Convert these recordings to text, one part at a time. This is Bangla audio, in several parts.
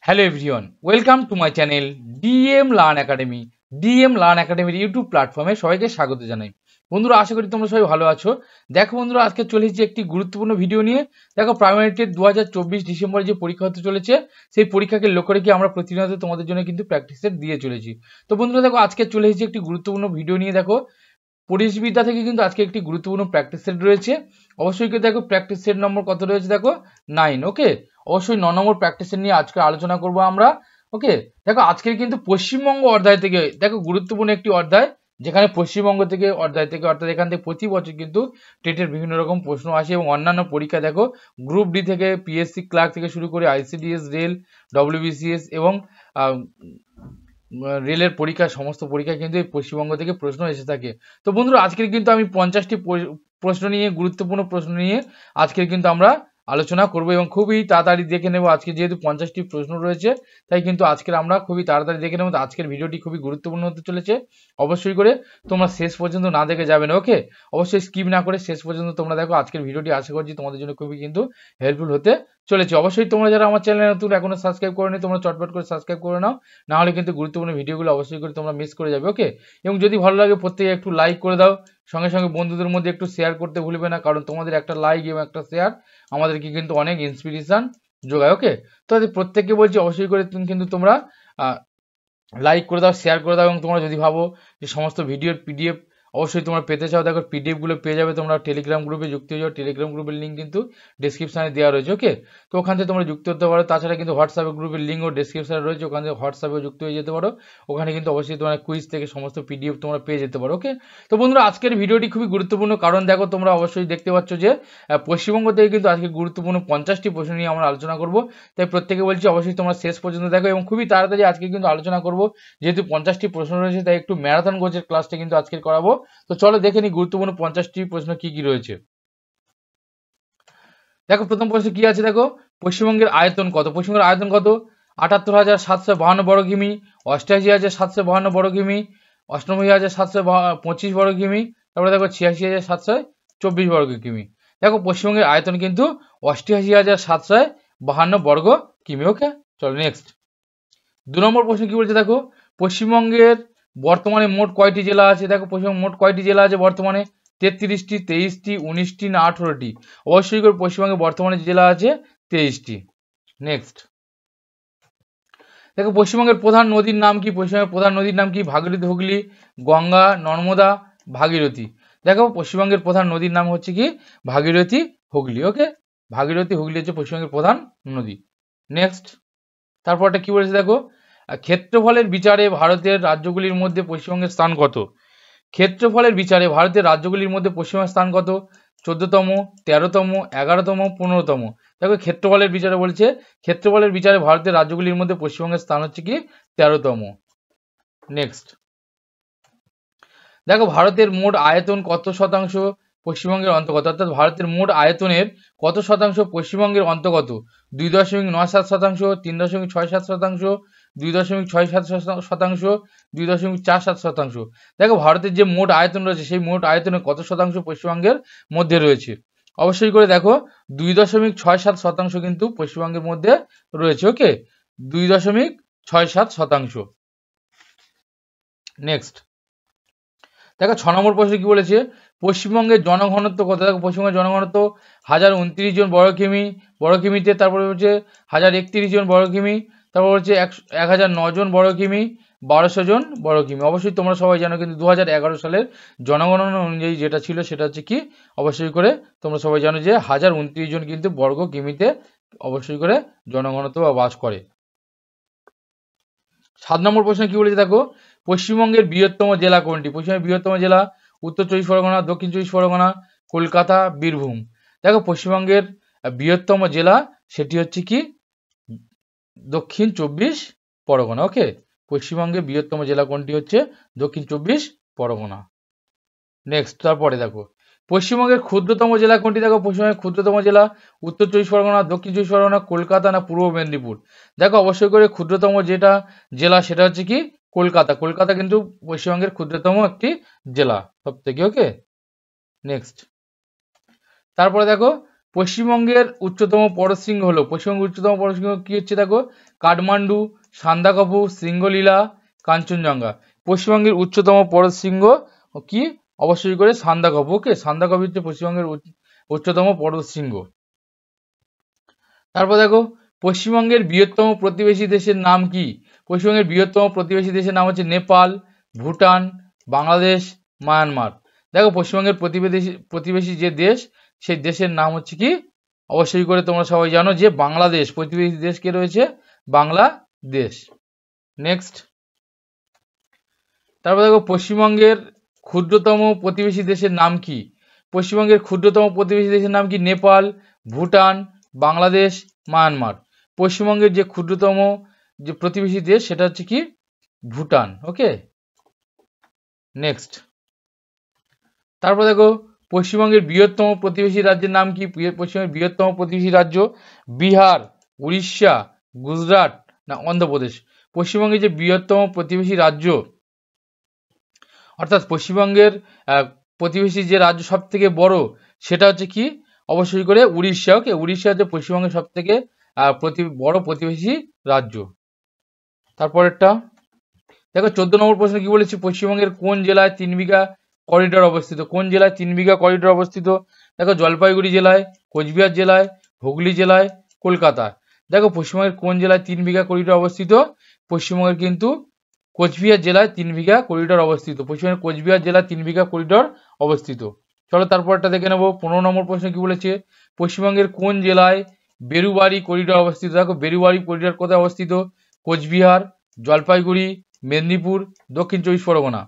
Hello everyone, welcome to my channel DM learn academy. DM learn একাডেমির ইউটিউব প্ল্যাটফর্মে সবাইকে স্বাগত জানাই। বন্ধুরা, আশা করি তোমরা সবাই ভালো আছো। দেখো বন্ধুরা, আজকে চলে এসেছি একটি গুরুত্বপূর্ণ ভিডিও নিয়ে। দেখো, প্রাইমারি টেট 2024 ডিসেম্বরে যে পরীক্ষা হতে চলেছে, সেই পরীক্ষাকে লক্ষ্য রেখে আমরা প্রতিনিয়ত তোমাদের জন্য কিন্তু প্র্যাকটিস সেট দিয়ে চলেছি। তো বন্ধুরা দেখো, আজকে চলে এসেছি একটি গুরুত্বপূর্ণ ভিডিও নিয়ে। দেখো, পরিবেশবিদ্যা থেকে কিন্তু আজকে একটি গুরুত্বপূর্ণ প্র্যাকটিস সেট রয়েছে। অবশ্যই কিন্তু দেখো, প্র্যাকটিস সেট নম্বর কত রয়েছে, দেখো 9। ওকে, অবশ্যই 9 নম্বর প্র্যাকটিস সেট নিয়ে আজকে আলোচনা করব আমরা। ওকে, দেখো আজকের কিন্তু পশ্চিমবঙ্গ অধ্যায় থেকে দেখো গুরুত্বপূর্ণ একটি অধ্যায়, যেখানে পশ্চিমবঙ্গ থেকে অধ্যায় থেকে অর্থাৎ এখান থেকে প্রতি বছর কিন্তু টেটের বিভিন্ন রকম প্রশ্ন আসে এবং অন্যান্য পরীক্ষা দেখো গ্রুপ ডি থেকে পিএসসি ক্লার্ক থেকে শুরু করে আইসিডিএস, রেল, ডব্লিউবিসিএস এবং রেলের পরীক্ষা, সমস্ত পরীক্ষা কিন্তু এই পশ্চিমবঙ্গ থেকে প্রশ্ন এসে থাকে। তো বন্ধুরা, আজকের কিন্তু আমি 50টি প্রশ্ন নিয়ে, গুরুত্বপূর্ণ প্রশ্ন নিয়ে আজকের কিন্তু আমরা আলোচনা করব এবং খুবই তাড়াতাড়ি দেখে নেব। আজকে যেহেতু 50টি প্রশ্ন রয়েছে, তাই কিন্তু আজকের আমরা খুবই তাড়াতাড়ি দেখে নেব। আজকের ভিডিওটি খুবই গুরুত্বপূর্ণ হতে চলেছে। অবশ্যই করে তোমরা শেষ পর্যন্ত না দেখে যাবে না। ওকে, অবশ্যই স্কিপ না করে শেষ পর্যন্ত তোমরা দেখো। আজকের ভিডিওটি আশা করছি তোমাদের জন্য খুবই কিন্তু হেল্পফুল হতে চলেছে। অবশ্যই তোমরা যারা আমার চ্যানেলে নতুন, এখনো সাবস্ক্রাইব করে নি, তোমরা চটপট করে সাবস্ক্রাইব করে নাও, না হলে কিন্তু গুরুত্বপূর্ণ ভিডিওগুলো অবশ্যই করে তোমরা মিস করে যাবে। ওকে, এবং যদি ভালো লাগে প্রত্যেকে একটু লাইক করে দাও, সঙ্গে সঙ্গে বন্ধুদের মধ্যে একটু শেয়ার করতে ভুলবে না, কারণ তোমাদের একটা লাইক এবং একটা শেয়ার আমাদেরকে কিন্তু অনেক ইন্সপিরেশন যোগায়। ওকে, তো প্রত্যেককে বলছি অবশ্যই করে কিন্তু তোমরা লাইক করে দাও, শেয়ার করে দাও, এবং তোমরা যদি ভাবো যে সমস্ত ভিডিওর পিডিএফ অবশ্যই তোমরা পেতে চাও, দেখো পিডিএফগুলো পেয়ে যাবে তোমরা টেলিগ্রাম গ্রুপে যুক্ত হয়ে যাও। টেলিগ্রাম গ্রুপের লিঙ্ক কিন্তু ডেসক্রিপশনে দেওয়া রয়েছে। ওকে, তো ওখান থেকে তোমরা যুক্ত হতে পারো। তাছাড়া কিন্তু হোয়াটসঅ্যাপের গ্রুপের লিঙ্কও ডেসক্রিপশনে রয়েছে, ওখান থেকে হোয়াটসঅ্যাপেও যুক্ত হয়ে যেতে পারো। ওখানে কিন্তু অবশ্যই তোমরা কুইজ থেকে সমস্ত পিডিএফ তোমরা পেয়ে যেতে পারো। ওকে, তো বন্ধুরা, আজকের ভিডিওটি খুবই গুরুত্বপূর্ণ, কারণ দেখো তোমরা অবশ্যই দেখতে পাচ্ছ যে পশ্চিমবঙ্গ থেকে কিন্তু আজকে গুরুত্বপূর্ণ 50টি প্রশ্ন নিয়ে আমরা আলোচনা করব। তাই প্রত্যেকে বলছি অবশ্যই তোমরা শেষ পর্যন্ত দেখো, এবং খুবই তাড়াতাড়ি আজকে কিন্তু আলোচনা করব। যেহেতু 50টি প্রশ্ন রয়েছে, তাই একটু ম্যারাথন কোচের ক্লাসটা কিন্তু আজকে করাবো। তো চলো দেখে নিই গুরুত্বপূর্ণ 50টি প্রশ্ন কি কি রয়েছে। দেখো, প্রথম প্রশ্ন কি আছে, দেখো পশ্চিমবঙ্গের আয়তন কত? পশ্চিমবঙ্গের আয়তন কত? 78,752 বর্গ কিমি, 88,752 বর্গ কিমি, 98,725 বর্গ কিমি, তারপরে দেখো 86,724 বর্গ কিমি। দেখো পশ্চিমবঙ্গের আয়তন কিন্তু 88,752 বর্গ কিমি। ওকে, চলো নেক্সট। 2 নম্বর প্রশ্ন কি বলছে, দেখো পশ্চিমবঙ্গের বর্তমানে মোট কয়টি জেলা আছে? দেখো পশ্চিমবঙ্গে মোট কয়টি জেলা আছে বর্তমানে? 33টি, 23টি, 19টি না 18টি? অবশ্যই করে পশ্চিমবঙ্গে বর্তমানে জেলা আছে 23টি। নেক্সট, দেখো পশ্চিমবঙ্গের প্রধান নদীর নাম কি? পশ্চিমবঙ্গের প্রধান নদীর নাম কি? ভাগীরথী, হুগলি, গঙ্গা, নর্মদা, ভাগীরথী। দেখো পশ্চিমবঙ্গের প্রধান নদীর নাম হচ্ছে কি? ভাগীরথী, হুগলি। ওকে, ভাগীরথী, হুগলি হচ্ছে পশ্চিমবঙ্গের প্রধান নদী। নেক্সট, তারপরটা কি বলেছে, দেখো ক্ষেত্রফলের বিচারে ভারতের রাজ্যগুলির মধ্যে পশ্চিমবঙ্গের স্থান কত? ক্ষেত্রফলের বিচারে ভারতের রাজ্যগুলির মধ্যে পশ্চিমবঙ্গের স্থান কত? 14তম, 13তম, 11তম, 15তম? দেখো ক্ষেত্রফলের বিচারে বলছে, ক্ষেত্রফলের বিচারে ভারতের রাজ্যগুলির মধ্যে পশ্চিমবঙ্গের স্থান হচ্ছে কি? 13তম। নেক্সট, দেখো ভারতের মোট আয়তন কত শতাংশ পশ্চিমবঙ্গের অন্তর্গত? অর্থাৎ ভারতের মোট আয়তনের কত শতাংশ পশ্চিমবঙ্গের অন্তর্গত? 2.97 শতাংশ, 3.67 শতাংশ, 2.67 শতাংশ, 2.47 শতাংশ? দেখো ভারতের যে মোট আয়তন রয়েছে, সেই মোট আয়তনের কত শতাংশ পশ্চিমবঙ্গের মধ্যে রয়েছে? অবশ্যই করে দেখো 2.67 শতাংশ কিন্তু পশ্চিমবঙ্গের মধ্যে রয়েছে। ওকে, 2.67 শতাংশ। নেক্সট, দেখো 6 নম্বর প্রশ্ন কি বলেছে, পশ্চিমবঙ্গের জনঘনত্ব কত? দেখো পশ্চিমবঙ্গের জনঘনত্ব 1029 জন বর্গ কিমিতে, তারপরে হচ্ছে 1031 জন বর্গ কিমি, তারপর হচ্ছে 1009 জন বর্গ কিমি, 1200 জন বর্গ কিমি। অবশ্যই তোমরা সবাই জানো কিন্তু 2011 সালের জনগণনা অনুযায়ী যেটা ছিল সেটা হচ্ছে কি? অবশ্যই করে তোমরা সবাই জানো যে 1029 জন কিন্তু বর্গ কিমিতে অবশ্যই করে জনঘনত্ব বাস করে। 7 নম্বর প্রশ্ন কি বলেছে, দেখো পশ্চিমবঙ্গের বৃহত্তম জেলা কোনটি? পশ্চিমবঙ্গের বৃহত্তম জেলা উত্তর 24 পরগনা, দক্ষিণ 24 পরগনা, কলকাতা, বীরভূম? দেখো পশ্চিমবঙ্গের বৃহত্তম জেলা সেটি হচ্ছে কি? দক্ষিণ 24 পরগনা। ওকে, পশ্চিমবঙ্গের বৃহত্তম জেলা কোনটি হচ্ছে? দক্ষিণ 24 পরগনা। নেক্সট, তারপরে দেখো পশ্চিমবঙ্গের ক্ষুদ্রতম জেলা কোনটি? দেখো পশ্চিমবঙ্গের ক্ষুদ্রতম জেলা উত্তর 24 পরগনা, দক্ষিণ 24 পরগনা, কলকাতা না পূর্ব মেদিনীপুর? দেখো অবশ্যই করে ক্ষুদ্রতম যেটা জেলা সেটা হচ্ছে কি? কলকাতা। কলকাতা কিন্তু পশ্চিমবঙ্গের ক্ষুদ্রতম একটি জেলা সব থেকে। ওকে, নেক্সট, তারপরে দেখো পশ্চিমবঙ্গের উচ্চতম পর্বতশৃঙ্গ হলো, পশ্চিমবঙ্গের উচ্চতম পর্বতশৃঙ্গ কি হচ্ছে দেখো, কাঠমান্ডু, সান্দাকফু, শৃঙ্গলীলা, কাঞ্চনজঙ্ঘা। পশ্চিমবঙ্গের উচ্চতম পর্বতশৃঙ্গ কি, অবশ্যই করে সান্দাকফু। ওকে, সান্দাকফু হচ্ছে পশ্চিমবঙ্গের উচ্চতম পর্বতশৃঙ্গ। তারপর দেখো, পশ্চিমবঙ্গের বৃহত্তম প্রতিবেশী দেশের নাম কি? পশ্চিমবঙ্গের বৃহত্তম প্রতিবেশী দেশের নাম হচ্ছে নেপাল, ভুটান, বাংলাদেশ, মায়ানমার। দেখো পশ্চিমবঙ্গের প্রতিবেশী যে দেশ, সেই দেশের নাম হচ্ছে কি, অবশ্যই করে তোমরা সবাই জানো যে বাংলাদেশ। প্রতিবেশী দেশ কে রয়েছে, বাংলাদেশ। নেক্সট, তারপর দেখো পশ্চিমবঙ্গের ক্ষুদ্রতম প্রতিবেশী দেশের নাম কি? পশ্চিমবঙ্গের ক্ষুদ্রতম প্রতিবেশী দেশের নাম কি? নেপাল, ভুটান, বাংলাদেশ, মায়ানমার। পশ্চিমবঙ্গের যে ক্ষুদ্রতম যে প্রতিবেশী দেশ সেটা হচ্ছে কি, ভুটান। ওকে, নেক্সট, তারপর দেখো পশ্চিমবঙ্গের বৃহত্তম প্রতিবেশী রাজ্যের নাম কি? পশ্চিমবঙ্গের বৃহত্তম প্রতিবেশী রাজ্য বিহার, উড়িষ্যা, গুজরাট না অন্ধ্রপ্রদেশ। পশ্চিমবঙ্গের যে বৃহত্তম প্রতিবেশী রাজ্য, অর্থাৎ পশ্চিমবঙ্গের প্রতিবেশী যে রাজ্য সব থেকে বড়, সেটা হচ্ছে কি, অবশ্যই করে উড়িষ্যা। ওকে, উড়িষ্যা হচ্ছে পশ্চিমবঙ্গের সব থেকে বড় প্রতিবেশী রাজ্য। তারপরেরটা দেখো 14 নম্বর প্রশ্ন কি বলেছি, পশ্চিমবঙ্গের কোন জেলায় 3 বিঘা করিডোর অবস্থিত? কোন জেলায় 3 বিঘা করিডোর অবস্থিত? দেখো জলপাইগুড়ি জেলায়, কোচবিহার জেলায়, হুগলি জেলায়, কলকাতা। দেখো পশ্চিমবঙ্গের কোন জেলায় 3 বিঘা করিডোর অবস্থিত? পশ্চিমবঙ্গের কিন্তু কোচবিহার জেলায় 3 বিঘা করিডোর অবস্থিত। পশ্চিমবঙ্গের কোচবিহার জেলায় 3 বিঘা করিডোর অবস্থিত। চলো তারপরটা দেখে নেবো। 15 নম্বর প্রশ্ন কি বলেছে, পশ্চিমবঙ্গের কোন জেলায় বেরুবাড়ি করিডোর অবস্থিত? দেখো বেরুবাড়ি করিডোর কোথায় অবস্থিত? কোচবিহার, জলপাইগুড়ি, মেদিনীপুর, দক্ষিণ 24 পরগনা।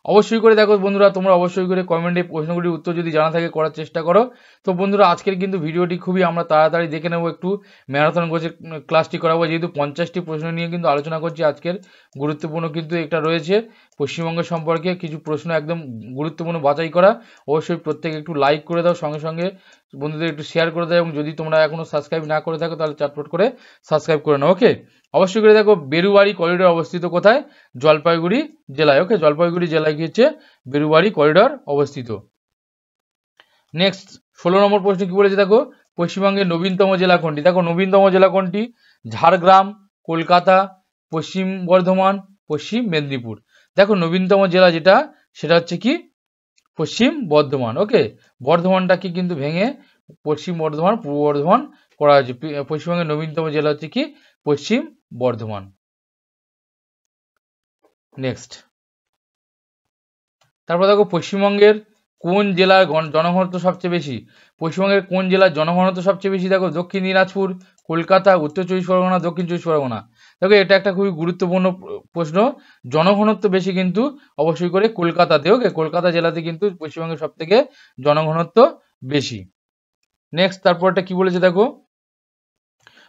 অবশ্যই করে দেখো বন্ধুরা, তোমরা অবশ্যই করে কমেন্টে প্রশ্নগুলির উত্তর যদি জানা থাকে করার চেষ্টা করো। তো বন্ধুরা আজকের কিন্তু ভিডিওটি খুবই আমরা তাড়াতাড়ি দেখে নেবো, একটু ম্যারাথন কোচের ক্লাসটি করাবো, যেহেতু 50টি প্রশ্ন নিয়ে কিন্তু আলোচনা করছি। আজকের গুরুত্বপূর্ণ কিন্তু একটা রয়েছে পশ্চিমবঙ্গ সম্পর্কে কিছু প্রশ্ন একদম গুরুত্বপূর্ণ বাছাই করা। অবশ্যই প্রত্যেকে একটু লাইক করে দাও, সঙ্গে সঙ্গে বন্ধুদের একটু শেয়ার করে দাও, এবং যদি তোমরা এখনো সাবস্ক্রাইব না করে থাকো তাহলে চটপট করে সাবস্ক্রাইব করে নাও। ওকে, অবশ্যই করে দেখো বেরুবাড়ি করিডোর অবস্থিত কোথায়? জলপাইগুড়ি জেলায়। ওকে, জলপাইগুড়ি জেলায় কি হচ্ছে, বেরুবাড়ি করিডোর অবস্থিত। নেক্সট 16 নম্বর প্রশ্ন কি বলেছে দেখো, পশ্চিমবঙ্গের নবীনতম জেলা কোনটি? দেখো নবীনতম জেলা কোনটি? ঝাড়গ্রাম, কলকাতা, পশ্চিম বর্ধমান, পশ্চিম মেদিনীপুর। দেখো নবীনতম জেলা যেটা, সেটা হচ্ছে কি, পশ্চিম বর্ধমান। ওকে, বর্ধমানটাকে কিন্তু ভেঙে পশ্চিম বর্ধমান, পূর্ব বর্ধমান করা হয়েছে। পশ্চিমবঙ্গের নবীনতম জেলা হচ্ছে কি, পশ্চিম বর্ধমান। নেক্সট, তারপর দেখো পশ্চিমবঙ্গের কোন জেলার জনঘনত্ব সবচেয়ে বেশি? পশ্চিমবঙ্গের কোন জেলার জনঘনত্ব সবচেয়ে বেশি? দেখো দক্ষিণ দিনাজপুর, কলকাতা, উত্তর 24 পরগনা, দক্ষিণ 24 পরগনা। দেখো এটা একটা খুবই গুরুত্বপূর্ণ প্রশ্ন। জনঘনত্ব বেশি কিন্তু অবশ্যই করে কলকাতাতে। ওকে, কলকাতা জেলাতে কিন্তু পশ্চিমবঙ্গের সব থেকে জনঘনত্ব বেশি। নেক্সট, তারপরটা কি বলেছে দেখো,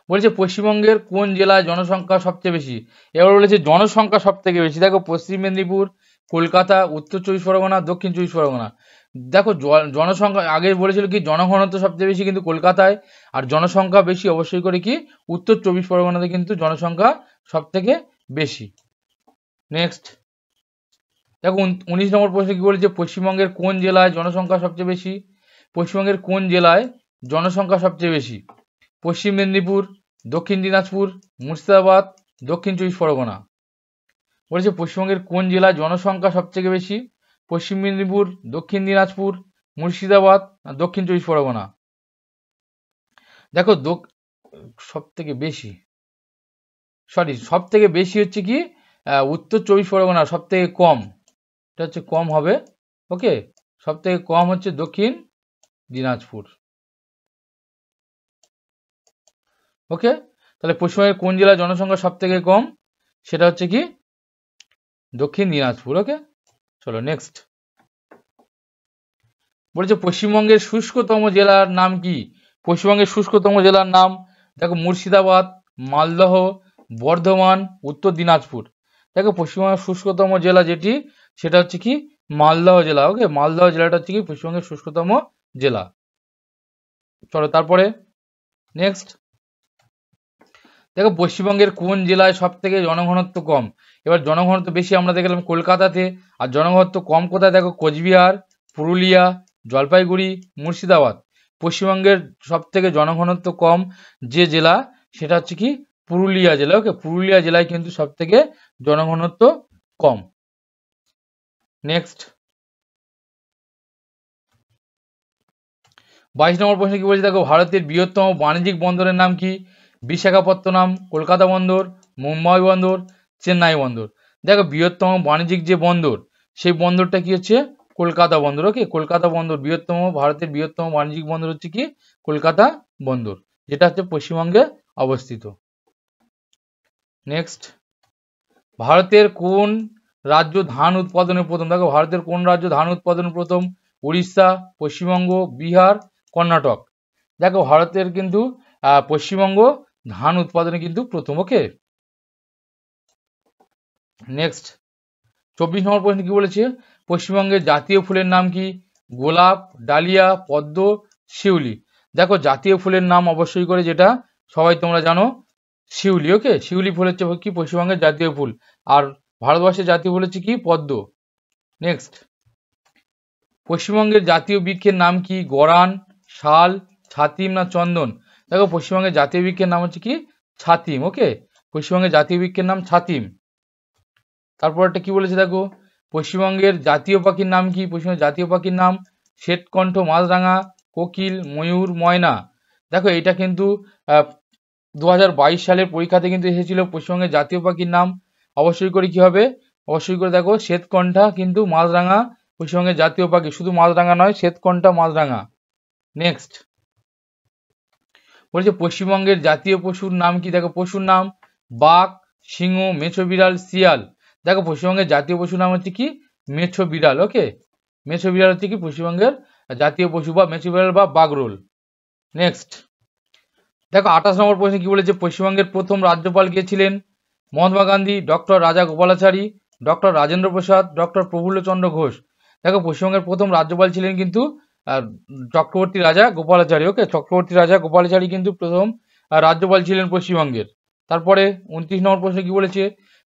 বলেছে পশ্চিমবঙ্গের কোন জেলায় জনসংখ্যা সবচেয়ে বেশি? এবার বলেছে জনসংখ্যা সব থেকে বেশি। দেখো পশ্চিম মেদিনীপুর, কলকাতা, উত্তর 24 পরগনা, দক্ষিণ 24 পরগনা। দেখো জনসংখ্যা আগে বলেছিল কি, জনঘনত্ব সবচেয়ে বেশি কিন্তু কলকাতায়, আর জনসংখ্যা বেশি অবশ্যই করে কি, উত্তর 24 পরগনাতে কিন্তু জনসংখ্যা সব থেকে বেশি। নেক্সট, দেখো 19 নম্বর প্রশ্ন কি বলেছে, পশ্চিমবঙ্গের কোন জেলায় জনসংখ্যা সবচেয়ে বেশি? পশ্চিমবঙ্গের কোন জেলায় জনসংখ্যা সবচেয়ে বেশি? পশ্চিম মেদিনীপুর, দক্ষিণ দিনাজপুর, মুর্শিদাবাদ, দক্ষিণ 24 পরগনা। বলেছে পশ্চিমবঙ্গের কোন জেলায় জনসংখ্যা সবথেকে বেশি? পশ্চিম মেদিনীপুর, দক্ষিণ দিনাজপুর, মুর্শিদাবাদ, দক্ষিণ 24 পরগনা। দেখো সব থেকে বেশি, সব থেকে বেশি হচ্ছে কি, উত্তর 24 পরগনা। সব থেকে কম, এটা হচ্ছে কম হবে। ওকে, সব থেকে কম হচ্ছে দক্ষিণ দিনাজপুর। ওকে, তাহলে পশ্চিমবঙ্গের কোন জেলার জনসংখ্যা সব থেকে কম? সেটা হচ্ছে কি, দক্ষিণ দিনাজপুর। ওকে, চলো নেক্সট। বলেছে পশ্চিমবঙ্গের শুষ্কতম জেলার নাম কি? পশ্চিমবঙ্গের শুষ্কতম জেলার নাম দেখো মুর্শিদাবাদ, মালদহ, বর্ধমান, উত্তর দিনাজপুর। দেখো পশ্চিমবঙ্গের শুষ্কতম জেলা যেটি, সেটা হচ্ছে কি, মালদহ জেলা। ওকে, মালদহ জেলাটা হচ্ছে কি পশ্চিমবঙ্গের শুষ্কতম জেলা। চলো তারপরে নেক্সট, দেখো পশ্চিমবঙ্গের কোন জেলায় সব থেকে জনঘনত্ব কম? এবার জনঘনত্ব বেশি আমরা দেখলাম কলকাতাতে, আর জনঘনত্ব কম কোথায়? দেখো কোচবিহার, পুরুলিয়া, জলপাইগুড়ি, মুর্শিদাবাদ। পশ্চিমবঙ্গের সব থেকে জনঘনত্ব কম যে জেলা সেটা হচ্ছে কি পুরুলিয়া জেলা। ওকে, পুরুলিয়া জেলায় কিন্তু সব থেকে জনঘনত্ব কম। নেক্সট 22 নম্বর প্রশ্ন কি বলছে দেখো, ভারতের বৃহত্তম বাণিজ্যিক বন্দরের নাম কি? বিশাখাপত্তনম, কলকাতা বন্দর, মুম্বাই বন্দর, চেন্নাই বন্দর। দেখো বৃহত্তম বাণিজ্যিক যে বন্দর সেই বন্দরটা কি হচ্ছে কলকাতা বন্দর। ওকে, কলকাতা বন্দর বৃহত্তম, ভারতের বৃহত্তম বাণিজ্যিক বন্দর হচ্ছে কি কলকাতা বন্দর, যেটা হচ্ছে পশ্চিমবঙ্গে অবস্থিত। নেক্সট, ভারতের কোন রাজ্য ধান উৎপাদনে প্রথম? দেখো ভারতের কোন রাজ্য ধান উৎপাদনে প্রথম? উড়িষ্যা, পশ্চিমবঙ্গ, বিহার, কর্ণাটক। দেখো ভারতের কিন্তু পশ্চিমবঙ্গ ধান উৎপাদনে কিন্তু প্রথম। ওকে, নেক্সট 24 নম্বর প্রশ্ন কি বলেছে, পশ্চিমবঙ্গের জাতীয় ফুলের নাম কি? গোলাপ, ডালিয়া, পদ্ম, শিউলি। দেখো জাতীয় ফুলের নাম অবশ্যই করে যেটা সবাই তোমরা জানো শিউলি। ওকে, শিউলি ফুল হচ্ছে কি পশ্চিমবঙ্গের জাতীয় ফুল, আর ভারতবর্ষের জাতীয় ফুল হচ্ছে কি পদ্ম। নেক্সট, পশ্চিমবঙ্গের জাতীয় বৃক্ষের নাম কি? গরান, শাল, ছাতিম না চন্দন? দেখো পশ্চিমবঙ্গের জাতীয় বৃক্ষের নাম হচ্ছে কি ছাতিম। ওকে, পশ্চিমবঙ্গের জাতীয় বৃক্ষের নাম ছাতিম। তারপর একটা কি বলেছে দেখো, পশ্চিমবঙ্গের জাতীয় পাখির নাম কি? পশ্চিমবঙ্গের জাতীয় পাখির নাম শ্বেতকণ্ঠ মাছরাঙা, কোকিল, ময়ূর, ময়না। দেখো এটা কিন্তু 2022 সালের পরীক্ষাতে কিন্তু এসেছিল পশ্চিমবঙ্গের জাতীয় পাখির নাম। অবশ্যই করে কি হবে, অবশ্যই করে দেখো শ্বেতকণ্ঠা কিন্তু মাছরাঙা পশ্চিমবঙ্গের জাতীয় পাখি, শুধু মাছরাঙা নয়, শ্বেতকণ্ঠা মাছরাঙা। নেক্সট বলছে পশ্চিমবঙ্গের জাতীয় পশুর নাম কি? দেখো পশুর নাম বাঘ, সিংহ, মেছো বিড়াল, শিয়াল। দেখো পশ্চিমবঙ্গের জাতীয় পশুর নাম হচ্ছে কি মেছো বিড়াল। ওকে, মেছো বিড়াল হচ্ছে কি পশ্চিমবঙ্গের জাতীয় পশু বা মেছো বিড়াল বা বাগরোল। নেক্সট দেখো 28 নম্বর প্রশ্নে কি বলেছে, পশ্চিমবঙ্গের প্রথম রাজ্যপাল কে ছিলেন? মহাত্মা গান্ধী, ডক্টর রাজা গোপালাচারী, ডক্টর রাজেন্দ্র প্রসাদ, ডক্টর প্রফুল্লচন্দ্র ঘোষ। দেখো পশ্চিমবঙ্গের প্রথম রাজ্যপাল ছিলেন কিন্তু চক্রবর্তী রাজা গোপালাচারী। ওকে, চক্রবর্তী রাজা গোপালাচারী কিন্তু প্রথম রাজ্যপাল ছিলেন পশ্চিমবঙ্গের। তারপরে 29 নম্বর প্রশ্নে কি বলেছে,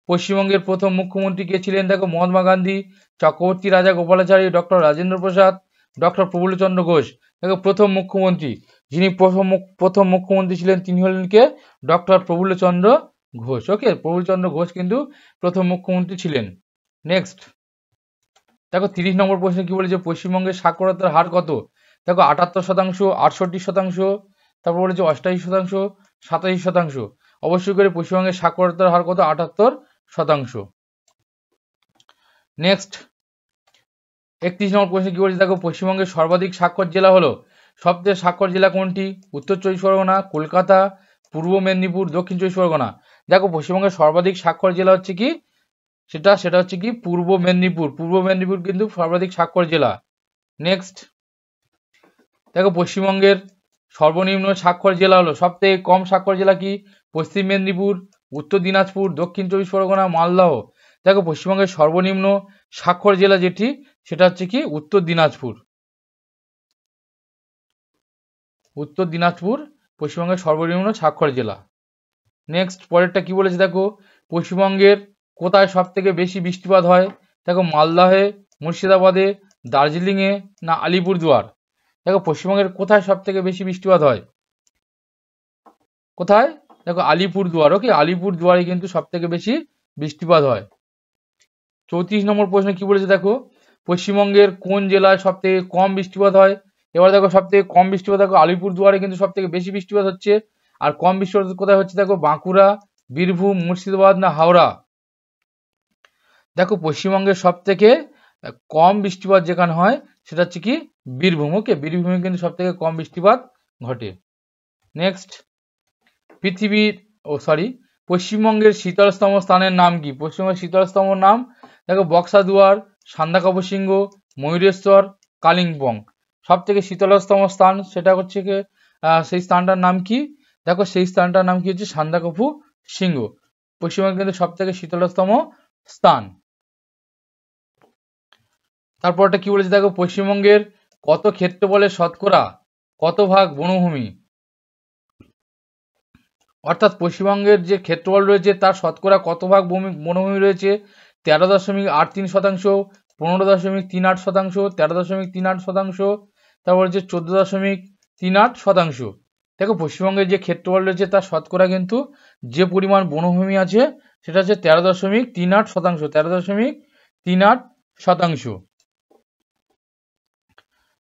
পশ্চিমবঙ্গের প্রথম মুখ্যমন্ত্রী কে ছিলেন? দেখো মহাত্মা গান্ধী, চক্রবর্তী রাজা গোপালাচারী, ডক্টর রাজেন্দ্র প্রসাদ, ডক্টর প্রফুল্লচন্দ্র ঘোষ। দেখো প্রথম মুখ্যমন্ত্রী, যিনি প্রথম মুখ্যমন্ত্রী ছিলেন তিনি হলেন কে? ডক্টর প্রফুল্লচন্দ্র ঘোষ। ওকে, প্রফুল্লচন্দ্র ঘোষ কিন্তু প্রথম মুখ্যমন্ত্রী ছিলেন। নেক্সট দেখো 30 নম্বর প্রশ্নে কি বলেছে, পশ্চিমবঙ্গের সাক্ষরতার হার কত? দেখো 78%, 68%, তারপর বলেছে 88%, 87%। অবশ্যই করে পশ্চিমবঙ্গের সাক্ষরতার হার কত? 78%। নেক্সট 31 নম্বর প্রশ্নে কি বলেছে, দেখো পশ্চিমবঙ্গের সর্বাধিক সাক্ষর জেলা হলো, সবচেয়ে সাক্ষর জেলা কোনটি? উত্তর 24 পরগনা, কলকাতা, পূর্ব মেদিনীপুর, দক্ষিণ 24 পরগনা। দেখো পশ্চিমবঙ্গের সর্বাধিক সাক্ষর জেলা হচ্ছে কি সেটা হচ্ছে কি পূর্ব মেদিনীপুর। পূর্ব মেদিনীপুর কিন্তু সর্বাধিক সাক্ষর জেলা। নেক্সট দেখো পশ্চিমবঙ্গের সর্বনিম্ন স্বাক্ষর জেলা হলো, সব থেকে কম স্বাক্ষর জেলা কি? পশ্চিম মেদিনীপুর, উত্তর দিনাজপুর, দক্ষিণ 24 পরগনা, মালদহ। দেখো পশ্চিমবঙ্গের সর্বনিম্ন স্বাক্ষর জেলা যেটি সেটা হচ্ছে কি উত্তর দিনাজপুর। উত্তর দিনাজপুর পশ্চিমবঙ্গের সর্বনিম্ন স্বাক্ষর জেলা। নেক্সট পরেরটা কি বলেছে দেখো, পশ্চিমবঙ্গের কোথায় সব থেকে বেশি বৃষ্টিপাত হয়? দেখো মালদহে, মুর্শিদাবাদে, দার্জিলিংয়ে না আলিপুরদুয়ার। দেখো পশ্চিমবঙ্গের কোথায় সব থেকে বেশি বৃষ্টিপাত হয়? কোথায়? দেখো আলিপুরদুয়ার। ওকে, আলিপুরদুয়ারে কিন্তু সব থেকে বেশি বৃষ্টিপাত হয়। 34 নম্বর প্রশ্ন কি বলেছে দেখো, পশ্চিমবঙ্গের কোন জেলায় সব থেকে কম বৃষ্টিপাত হয়? এবার দেখো সব থেকে কম বৃষ্টিপাত দেখো আলিপুরদুয়ারে কিন্তু সব থেকে বেশি বৃষ্টিপাত হচ্ছে। আর কম বৃষ্টিপাত কোথায় হচ্ছে? দেখো বাঁকুড়া, বীরভূম, মুর্শিদাবাদ না হাওড়া। দেখো পশ্চিমবঙ্গের সব থেকে কম বৃষ্টিপাত যেখানে হয় সেটা হচ্ছে কি বীরভূম। ওকে, বীরভূমে কিন্তু সব থেকে কম বৃষ্টিপাত ঘটে। নেক্সট পশ্চিমবঙ্গের শীতলতম স্থানের নাম কি? পশ্চিমবঙ্গের শীতলতম নাম দেখো বক্সাদুয়ার, সান্দাকফু, ময়ূরেশ্বর, কালিম্পং। সব থেকে শীতলতম স্থান সেটা হচ্ছে কি সেই স্থানটার নাম কি? দেখো সেই স্থানটার নাম কি হচ্ছে সান্দাকফু। পশ্চিমবঙ্গে কিন্তু সব থেকে শীতলতম স্থান। তারপরটা কি বলেছে দেখো, পশ্চিমবঙ্গের কত ক্ষেত্রফলের শতকরা কত ভাগ বনভূমি? অর্থাৎ পশ্চিমবঙ্গের যে ক্ষেত্রফল রয়েছে তার শতকরা কত ভাগ বনভূমি রয়েছে? 13.83%, 15.38%, 13.38%, তারপর হচ্ছে 14.33%, 3.8%। দেখো পশ্চিমবঙ্গের যে ক্ষেত্রফল রয়েছে তার শতকরা কিন্তু যে পরিমাণ বনভূমি আছে সেটা হচ্ছে 13.38%। 13.38%।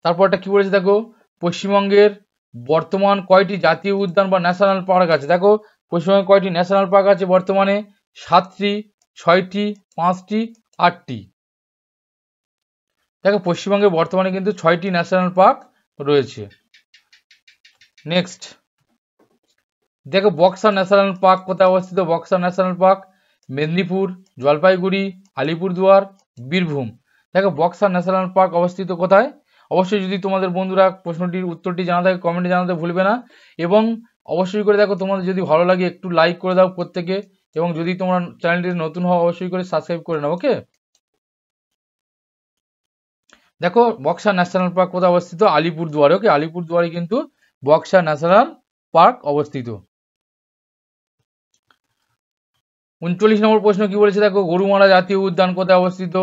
তারপরটা কি বলেছে দেখো, পশ্চিমবঙ্গের বর্তমান কয়টি জাতীয় উদ্যান বা ন্যাশনাল পার্ক আছে? দেখো পশ্চিমবঙ্গে কয়টি ন্যাশনাল পার্ক আছে বর্তমানে? 7টি, 6টি, 5টি, 8টি। দেখো পশ্চিমবঙ্গে বর্তমানে কিন্তু 6টি ন্যাশনাল পার্ক রয়েছে। নেক্সট দেখো বক্সা ন্যাশনাল পার্ক কোথায় অবস্থিত? Buxa national park Medinipur, Jalpaiguri, Alipurduar, Birbhum. দেখো বক্সা ন্যাশনাল পার্ক অবস্থিত কোথায়? অবশ্যই যদি তোমাদের বন্ধুরা প্রশ্নটির উত্তরটি জানা থাকে কমেন্টে জানাতে ভুলবে না, এবং অবশ্যই করে দেখো তোমাদের যদি ভালো লাগে একটু লাইক করে দাও প্রত্যেকে, এবং যদি তোমরা চ্যানেলটি নতুন হও অবশ্যই করে সাবস্ক্রাইব করে নাও। ওকে, দেখো বক্সা ন্যাশনাল পার্ক কোথায় অবস্থিত? আলিপুরদুয়ারে। ওকে, আলিপুরদুয়ারে কিন্তু বক্সা ন্যাশনাল পার্ক অবস্থিত। 39 নম্বর প্রশ্ন কি বলেছে দেখো, গরুমারা জাতীয় উদ্যান কোথায় অবস্থিত?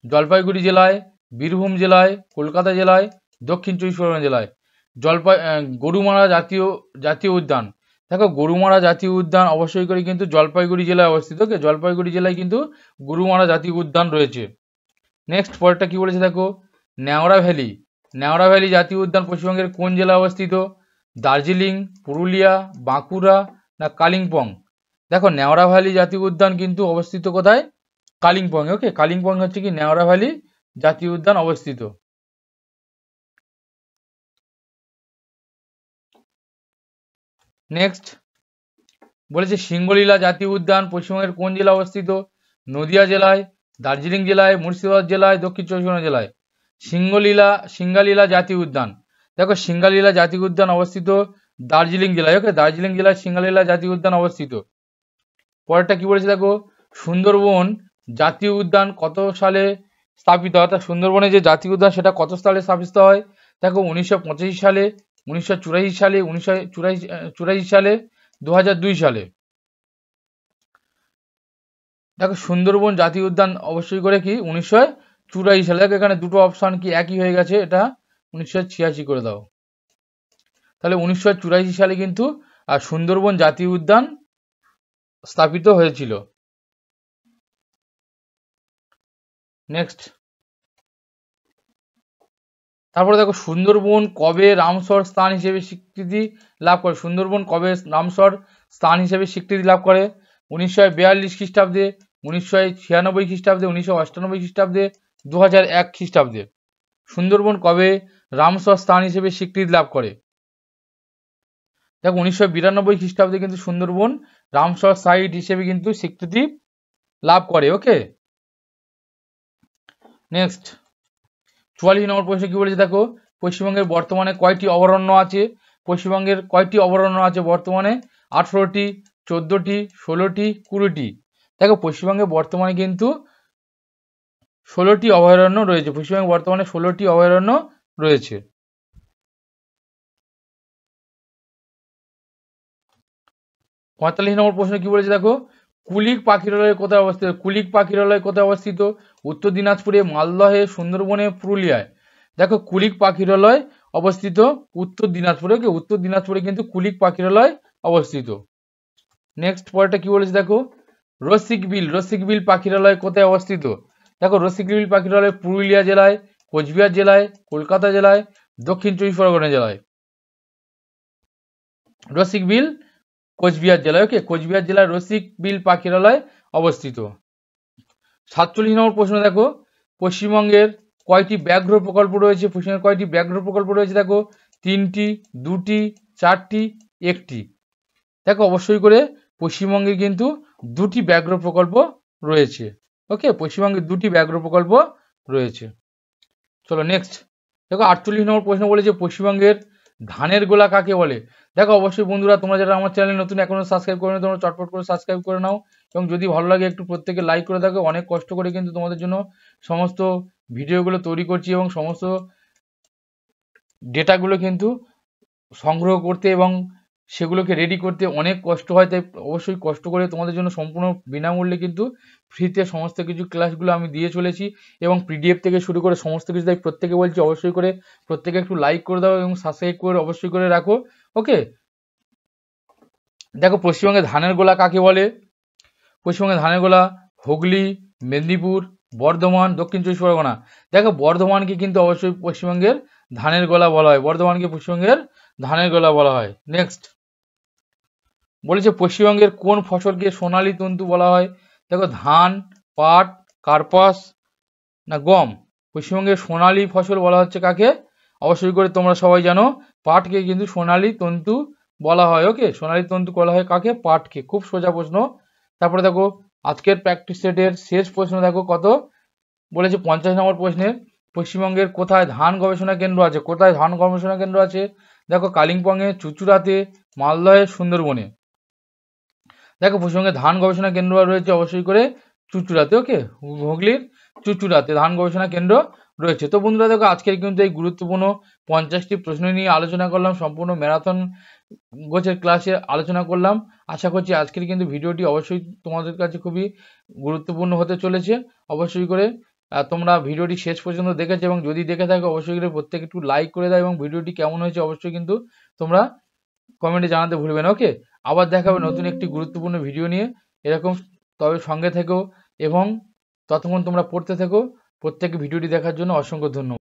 জলপাইগুড়ি জেলায়, বীরভূম জেলায়, কলকাতা জেলায়, দক্ষিণ 24 পরগনা জেলায়। গরুমারা জাতীয় উদ্যান, দেখো গরুমারা জাতীয় উদ্যান অবশ্যই করে কিন্তু জলপাইগুড়ি জেলায় অবস্থিত। ওকে, জলপাইগুড়ি জেলায় কিন্তু গরুমারা জাতীয় উদ্যান রয়েছে। নেক্সট পরেরটা কি বলেছে দেখো, ন্যাওড়া ভ্যালি জাতীয় উদ্যান পশ্চিমবঙ্গের কোন জেলায় অবস্থিত? দার্জিলিং, পুরুলিয়া, বাঁকুড়া না কালিম্পং? দেখো ন্যাওড়া ভ্যালি জাতীয় উদ্যান কিন্তু অবস্থিত কোথায়? কালিম্পং। ওকে, কালিম্পং হচ্ছে কি ন্যাওড়া ভ্যালি জাতীয় উদ্যান অবস্থিত। নেক্সট বলেছে সিঙ্গলীলা জাতীয় উদ্যান পশ্চিমবঙ্গের কোন জেলায় অবস্থিত? নদিয়া জেলায়, দার্জিলিং জেলায়, মুর্শিদাবাদ জেলায়, দক্ষিণ 24 পরগনা জেলায়। সিঙ্গালীলা জাতীয় উদ্যান, দেখো সিঙ্গালীলা জাতীয় উদ্যান অবস্থিত দার্জিলিং জেলায়। ওকে, দার্জিলিং জেলায় সিঙ্গালীলা জাতীয় উদ্যান অবস্থিত। পরেরটা কি বলেছে দেখো, সুন্দরবন জাতীয় উদ্যান কত সালে স্থাপিত? অর্থাৎ সুন্দরবনে যে জাতীয় উদ্যান সেটা কত সালে স্থাপিত হয়? দেখো 1985 সালে, 1984 সালে, 1984 সালে, 2002 সালে। দেখো সুন্দরবন জাতীয় উদ্যান অবশ্যই করে কি 1984 সালে। দেখো এখানে দুটো অপশন কি একই হয়ে গেছে, এটা 1986 করে দাও। তাহলে 1984 সালে কিন্তু সুন্দরবন জাতীয় উদ্যান স্থাপিত হয়েছিল। নেক্সট তারপরে দেখো সুন্দরবন কবে রামসর স্থান হিসেবে স্বীকৃতি লাভ করে? সুন্দরবন কবে রামসর স্থান হিসেবে স্বীকৃতি লাভ করে? 1942 খ্রিস্টাব্দে, 1996 খ্রিস্টাব্দে, 1998 খ্রিস্টাব্দে, 2001 খ্রিস্টাব্দে। সুন্দরবন কবে রামসর স্থান হিসেবে স্বীকৃতি লাভ করে? দেখো 1992 খ্রিস্টাব্দে কিন্তু সুন্দরবন রামসর সাইট হিসেবে কিন্তু স্বীকৃতি লাভ করে। ওকে, নেক্সট 44 নম্বর প্রশ্ন কি বলেছে দেখো, পশ্চিমবঙ্গের বর্তমানে কয়টি অভয়ারণ্য আছে? পশ্চিমবঙ্গের কয়টি অভয়ারণ্য আছে বর্তমানে? 18টি, 14টি, 16টি, 20টি। দেখো পশ্চিমবঙ্গে বর্তমানে কিন্তু 16টি অভয়ারণ্য রয়েছে। পশ্চিমবঙ্গে বর্তমানে 16টি অভয়ারণ্য রয়েছে। পঁয়তাল্লিশ নম্বর প্রশ্ন কি বলেছে দেখো, কুলিক পাখিরালয় কোথায় অবস্থিত? কুলিক পাখিরালয় কোথায় অবস্থিত? উত্তর দিনাজপুরে, মালদহে, সুন্দরবনে, পুরুলিয়ায়। দেখো কুলিক পাখিরালয় অবস্থিত উত্তর দিনাজপুরে। ওকে, উত্তর দিনাজপুরে কিন্তু কুলিক পাখিরালয় অবস্থিত। নেক্সট পরেরটা কি বলেছে দেখো, রসিকবিল পাখিরালয় কোথায় অবস্থিত? দেখো রসিকবিল পাখিরালয় পুরুলিয়া জেলায়, কোচবিহার জেলায়, কলকাতা জেলায়, দক্ষিণ 24 পরগনা জেলায়। রসিকবিল কোচবিহার জেলায়। ওকে, কোচবিহার জেলার রসিকবিল পাখিরালয় অবস্থিত। 47 নম্বর প্রশ্ন দেখো, পশ্চিমবঙ্গের কয়টি ব্যাঘ্র প্রকল্প রয়েছে? পশ্চিমবঙ্গের কয়টি ব্যাঘ্র প্রকল্প রয়েছে? দেখো 3টি, 2টি, 4টি, 1টি। দেখো অবশ্যই করে পশ্চিমবঙ্গে কিন্তু 2টি ব্যাঘ্র প্রকল্প রয়েছে। ওকে, পশ্চিমবঙ্গে 2টি ব্যাঘ্র প্রকল্প রয়েছে। চলো নেক্সট দেখো 48 নম্বর প্রশ্ন বলেছে, পশ্চিমবঙ্গের ধানের গোলা কাকে বলে? দেখো অবশ্যই বন্ধুরা তোমরা যারা আমার চ্যানেল নতুন এখনো সাবস্ক্রাইব করে নাও, তোমরা চটপট করে সাবস্ক্রাইব করে নাও, এবং যদি ভালো লাগে একটু প্রত্যেকে লাইক করে থাকো। অনেক কষ্ট করে কিন্তু তোমাদের জন্য সমস্ত ভিডিওগুলো তৈরি করছি, এবং সমস্ত ডেটাগুলো কিন্তু সংগ্রহ করতে এবং সেগুলোকে রেডি করতে অনেক কষ্ট হয়, তাই অবশ্যই কষ্ট করে তোমাদের জন্য সম্পূর্ণ বিনামূল্যে কিন্তু ফ্রিতে সমস্ত কিছু ক্লাসগুলো আমি দিয়ে চলেছি, এবং পিডিএফ থেকে শুরু করে সমস্ত কিছু। তাই প্রত্যেকে বলছি অবশ্যই করে প্রত্যেকে একটু লাইক করে দাও এবং সাবস্ক্রাইব করে অবশ্যই করে রাখো। ওকে, দেখো পশ্চিমবঙ্গে ধানের গোলা কাকে বলে? পশ্চিমবঙ্গে ধানের গোলা হুগলি, মেদিনীপুর, বর্ধমান, দক্ষিণ চব্বিশ পরগনা। দেখো বর্ধমানকে কিন্তু অবশ্যই পশ্চিমবঙ্গের ধানের গোলা বলা হয়, বর্ধমানকে পশ্চিমবঙ্গের ধানের গোলা বলা হয়। নেক্সট বলেছে পশ্চিমবঙ্গের কোন ফসলকে সোনালী তন্তু বলা হয়? দেখো ধান, পাট, কার্পাস না গম। পশ্চিমবঙ্গের সোনালী ফসল বলা হচ্ছে কাকে? অবশ্যই করে তোমরা সবাই জানো পাটকে কিন্তু সোনালী তন্তু বলা হয়। ওকে, সোনালী তন্তু বলা হয় কাকে? পাটকে। খুব সোজা প্রশ্ন। তারপরে দেখো আজকের প্র্যাকটিস সেটের শেষ প্রশ্ন দেখো কত বলেছে 50 নম্বর প্রশ্নের, পশ্চিমবঙ্গের কোথায় ধান গবেষণা কেন্দ্র আছে? কোথায় ধান গবেষণা কেন্দ্র আছে? দেখো কালিম্পংয়ে, চুচুড়াতে, মালদহে, সুন্দরবনে। দেখো পশ্চিমবঙ্গে ধান গবেষণা কেন্দ্র রয়েছে অবশ্যই করে চুচুড়াতে। ওকে, হুগলির চুচুড়াতে ধান গবেষণা কেন্দ্র রয়েছে। তো বন্ধুরা দেখো আজকের কিন্তু এই গুরুত্বপূর্ণ 50টি প্রশ্ন নিয়ে আলোচনা করলাম, সম্পূর্ণ ম্যারাথন গোছের ক্লাসে আলোচনা করলাম। আশা করছি আজকের কিন্তু ভিডিওটি অবশ্যই তোমাদের কাছে খুবই গুরুত্বপূর্ণ হতে চলেছে। অবশ্যই করে তোমরা ভিডিওটি শেষ পর্যন্ত দেখেছো, এবং যদি দেখে থাকো অবশ্যই করে প্রত্যেকে একটু লাইক করে দাও, এবং ভিডিওটি কেমন হয়েছে অবশ্যই কিন্তু তোমরা কমেন্টে জানাতে ভুলবে না। ওকে, আবার দেখা হবে নতুন একটি গুরুত্বপূর্ণ ভিডিও নিয়ে এরকম। তবে সঙ্গে থেকো এবং ততক্ষণ তোমরা পড়তে থেকো। প্রত্যেকে ভিডিওটি দেখার জন্য অসংখ্য ধন্যবাদ।